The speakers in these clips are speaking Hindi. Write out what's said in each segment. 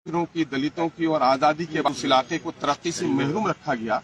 की, दलितों की और आजादी के बाद उस इलाके को तरक्की से महरूम रखा गया।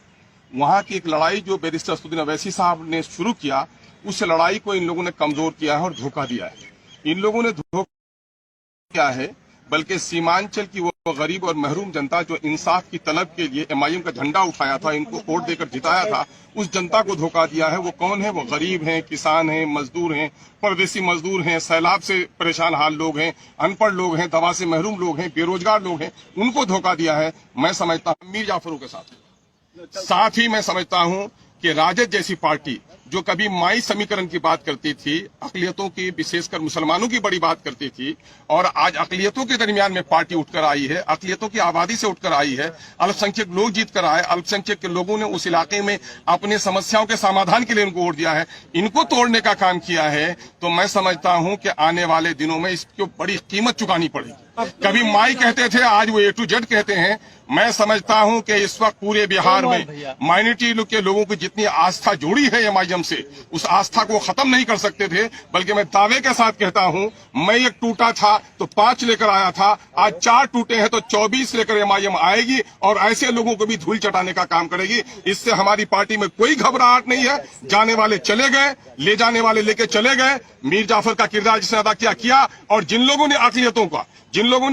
वहां की एक लड़ाई जो बैरिस्टर असदुद्दीन अवैसी साहब ने शुरू किया, उस लड़ाई को इन लोगों ने कमजोर किया है और धोखा दिया है। इन लोगों ने धोखा किया है, बल्कि सीमांचल की वो गरीब और महरूम जनता जो इंसाफ की तलब के लिए एमआईएम का झंडा उठाया था, इनको वोट देकर जिताया था, उस जनता को धोखा दिया है। वो कौन है? वो गरीब हैं, किसान हैं, मजदूर हैं, परदेसी मजदूर हैं, सैलाब से परेशान हाल लोग हैं, अनपढ़ लोग हैं, दवा से महरूम लोग हैं, बेरोजगार लोग हैं, उनको धोखा दिया है। मैं समझता हूं मीर जाफरों के साथ ही मैं समझता हूं कि राजद जैसी पार्टी जो कभी माई समीकरण की बात करती थी, अकलियतों की, विशेषकर मुसलमानों की बड़ी बात करती थी, और आज अकलियतों के दरमियान में पार्टी उठकर आई है, अकलियतों की आबादी से उठकर आई है, अल्पसंख्यक लोग जीत कर आए, अल्पसंख्यक के लोगों ने उस इलाके में अपनी समस्याओं के समाधान के लिए उनको वोट दिया है, इनको तोड़ने का काम किया है, तो मैं समझता हूं कि आने वाले दिनों में इसकी बड़ी कीमत चुकानी पड़ेगी। कभी माई कहते थे, आज वो A to Z कहते हैं। मैं समझता हूं कि इस वक्त पूरे बिहार में माइनॉरिटी के लोगों की जितनी आस्था जुड़ी है एमआईएम से, उस आस्था को खत्म नहीं कर सकते थे। बल्कि मैं दावे के साथ कहता हूं, मैं एक टूटा था तो 5 लेकर आया था, आज 4 टूटे हैं तो 24 लेकर एमआईएम आएगी और ऐसे लोगों को भी धूल चटाने का काम करेगी। इससे हमारी पार्टी में कोई घबराहट नहीं है। जाने वाले चले गए, ले जाने वाले लेके चले गए। मीर जाफर का किरदार जिसने अदा किया, और जिन लोगों ने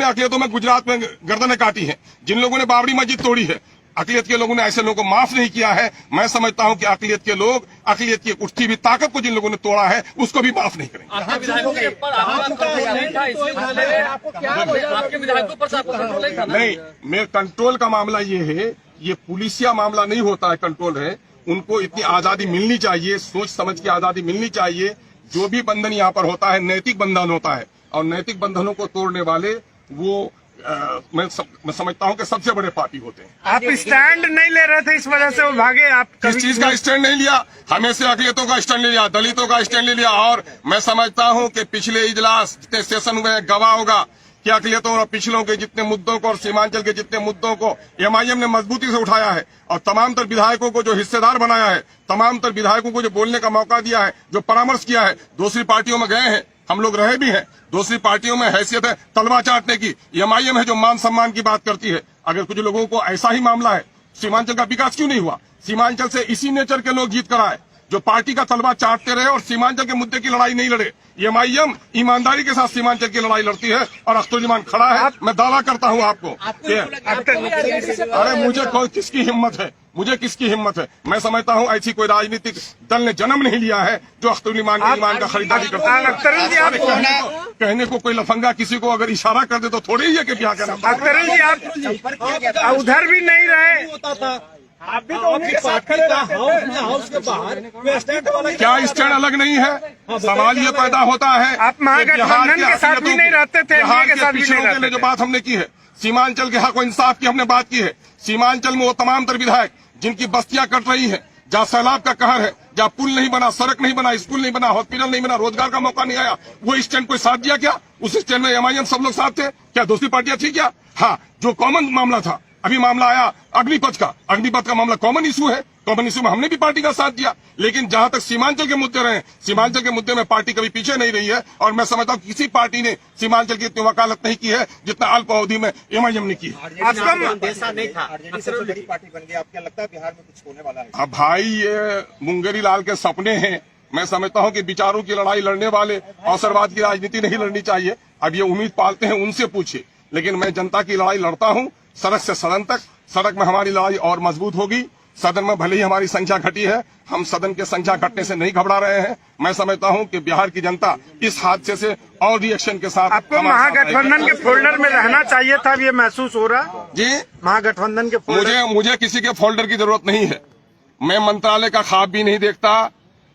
अकलियतों में गुजरात में गर्दनें काटी हैं, जिन लोगों ने बाबरी मस्जिद तोड़ी है, अकलियत के लोगों ने ऐसे लोगों को माफ नहीं किया है। मैं समझता हूं कि अकलियत के लोग, अकलियत की उठती हुई ताकत को जिन लोगों ने तोड़ा है, उसको भी माफ नहीं करेंगे। नहीं, मेरे कंट्रोल का मामला ये है, ये पुलिसिया मामला नहीं होता है, कंट्रोल है। उनको इतनी आजादी मिलनी चाहिए, सोच समझ की आजादी मिलनी चाहिए। जो भी बंधन यहाँ पर होता है नैतिक बंधन होता है, और नैतिक बंधनों को तोड़ने वाले वो मैं समझता हूं कि सबसे बड़े पापी होते हैं। आप स्टैंड नहीं ले रहे थे, इस वजह से वो भागे। आप किस चीज का स्टैंड नहीं लिया? हमें से अकलियतों का स्टैंड ले लिया, दलितों का स्टैंड ले लिया। और मैं समझता हूं कि पिछले इजलास जितने सेशन हुए, गवाह होगा कि अकलियतों और पिछलों के जितने मुद्दों को और सीमांचल के जितने मुद्दों को एमआईएम ने मजबूती से उठाया है, और तमाम तर विधायकों को जो हिस्सेदार बनाया है, तमाम तर विधायकों को जो बोलने का मौका दिया है, जो परामर्श किया है। दूसरी पार्टियों में गए हैं, हम लोग रहे भी हैं, दूसरी पार्टियों में हैसियत है तलवा चाटने की। एमआईएम है जो मान सम्मान की बात करती है। अगर कुछ लोगों को ऐसा ही मामला है, सीमांचल का विकास क्यों नहीं हुआ? सीमांचल से इसी नेचर के लोग जीत कर आए जो पार्टी का तलवा चाटते रहे और सीमांचल के मुद्दे की लड़ाई नहीं लड़े। एमआईएम ईमानदारी के साथ सीमांचल की लड़ाई लड़ती है, और अख्तरुज्जमान खड़ा है। मैं दावा करता हूं आपको अरे मुझे किसकी हिम्मत है? मैं समझता हूं ऐसी कोई राजनीतिक दल ने जन्म नहीं लिया है जो अख्तरुज्जमान के ईमान का खरीदारी करता है। कहने को कोई लफंगा किसी को अगर इशारा कर दे तो थोड़ी ही है कि क्या कहना। अख्तर जी, आप उधर भी नहीं रहे, आप भी तो हाउस के बाहर। क्या स्टैंड अलग नहीं है? सवाल ये पैदा होता है, आप महागठबंधन के साथ भी नहीं रहते थे, बिहार के पिछड़ों के लिए जो बात हमने की है, सीमांचल के हक और इंसाफ की हमने बात की है। सीमांचल में वो तमाम तर विधायक जिनकी बस्तियां कट रही हैं, जहाँ सैलाब का कहर है, जहाँ पुल नहीं बना, सड़क नहीं बना, स्कूल नहीं बना, हॉस्पिटल नहीं बना, रोजगार का मौका नहीं आया, वो स्टैंड कोई साथ दिया क्या? उस स्टैंड में एमआईएम सब लोग साथ थे क्या? दूसरी पार्टियां थी क्या? हाँ, जो कॉमन मामला था, अभी मामला आया अग्निपथ का मामला कॉमन इशू है। कॉमन इशू में हमने भी पार्टी का साथ दिया। लेकिन जहां तक सीमांचल के मुद्दे रहे, सीमांचल के मुद्दे में पार्टी कभी पीछे नहीं रही है। और मैं समझता हूं किसी पार्टी ने सीमांचल की इतनी वकालत नहीं की है जितना अल्प अवधि में एमआईएम ने की है। नहीं था, बड़ी पार्टी बन गई। आपको लगता है बिहार में कुछ होने वाला है? अब भाई, ये मुंगेरी लाल के सपने हैं। मैं समझता हूं कि विचारों की लड़ाई लड़ने वाले अवसरवाद की राजनीति नहीं लड़नी चाहिए। अब ये उम्मीद पालते हैं, उनसे पूछिए। लेकिन मैं जनता की लड़ाई लड़ता हूं, सड़क से सदन तक। सड़क में हमारी लड़ाई और मजबूत होगी। सदन में भले ही हमारी संख्या घटी है, हम सदन की संख्या घटने से नहीं घबरा रहे हैं। मैं समझता हूं कि बिहार की जनता इस हादसे से और रिएक्शन के साथ। आपको महागठबंधन के फोल्डर में रहना चाहिए था, ये महसूस हो रहा जी? महागठबंधन के फोल्डर। मुझे किसी के फोल्डर की जरूरत नहीं है। मैं मंत्रालय का ख्वाब भी नहीं देखता,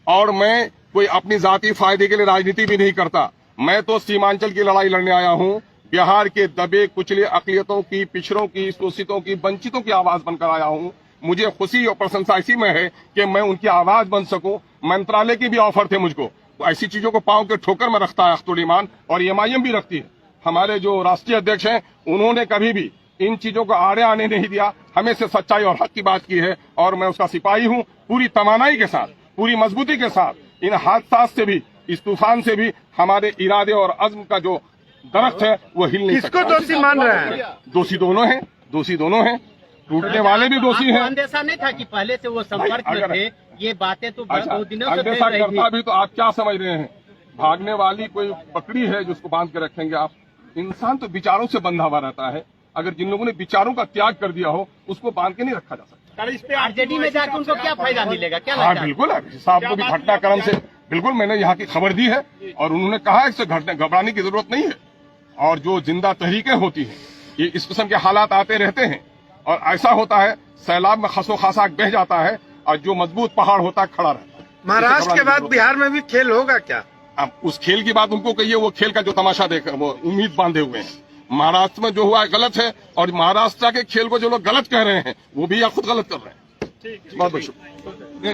और मैं कोई अपनी जाति फायदे के लिए राजनीति भी नहीं करता। मैं तो सीमांचल की लड़ाई लड़ने आया हूं। बिहार के दबे कुचले अकलियतों की, पिछड़ों की, शोषितों की, वंचितों की आवाज बनकर आया हूं। मुझे खुशी और प्रशंसा इसी में है कि मैं उनकी आवाज बन सकूं। मंत्रालय की भी ऑफर थे मुझको। ऐसी चीजों को पांव के ठोकर में रखता है अख्तरुज्जमान, और एमआईएम भी रखती है। हमारे जो राष्ट्रीय अध्यक्ष हैं, उन्होंने कभी भी इन चीजों को आड़े आने नहीं दिया, हमेशा सच्चाई और हक की बात की है। और मैं उसका सिपाही हूं, पूरी तवानाई के साथ, पूरी मजबूती के साथ। इन हादसा से भी, इस तूफान से भी हमारे इरादे और अज़्म का जो दरख्त है वो हिल नहीं किसको सकता। दोषी मान रहे हैं? दोषी दोनों हैं, दोषी दोनों हैं, टूटने वाले भी दोषी आपको हैं। अंदेशा नहीं था कि पहले से वो संपर्क में अगर- थे? ये बातें तो अच्छा, बहुत दिनों से अंदेशा फैल रही करता थी। भी तो आप क्या समझ रहे हैं? भागने वाली कोई पकड़ी है जिसको बांध के रखेंगे आप? इंसान तो विचारों से बंधा हुआ रहता है। अगर जिन लोगों ने विचारों का त्याग कर दिया हो उसको बांध के नहीं रखा जा सकता। आरजेडी में जाकर उनको क्या फायदा मिलेगा, क्या हाँ लगता है? बिल्कुल, साहब को भी घटनाक्रम से बिल्कुल मैंने यहाँ की खबर दी है और उन्होंने कहा है इससे घबराने की जरूरत नहीं है। और जो जिंदा तहरीकें होती हैं ये इस किस्म के हालात आते रहते हैं और ऐसा होता है सैलाब में खसो खासा बह जाता है और जो मजबूत पहाड़ होता है खड़ा रहता है। महाराष्ट्र के बाद बिहार में भी खेल होगा क्या? अब उस खेल की बात उनको कहिए, वो खेल का जो तमाशा देख वो उम्मीद बांधे हुए हैं। महाराष्ट्र में जो हुआ है गलत है और महाराष्ट्र के खेल को जो लोग गलत कह रहे हैं वो भी या खुद गलत कर रहे हैं। बहुत बहुत शुक्रिया।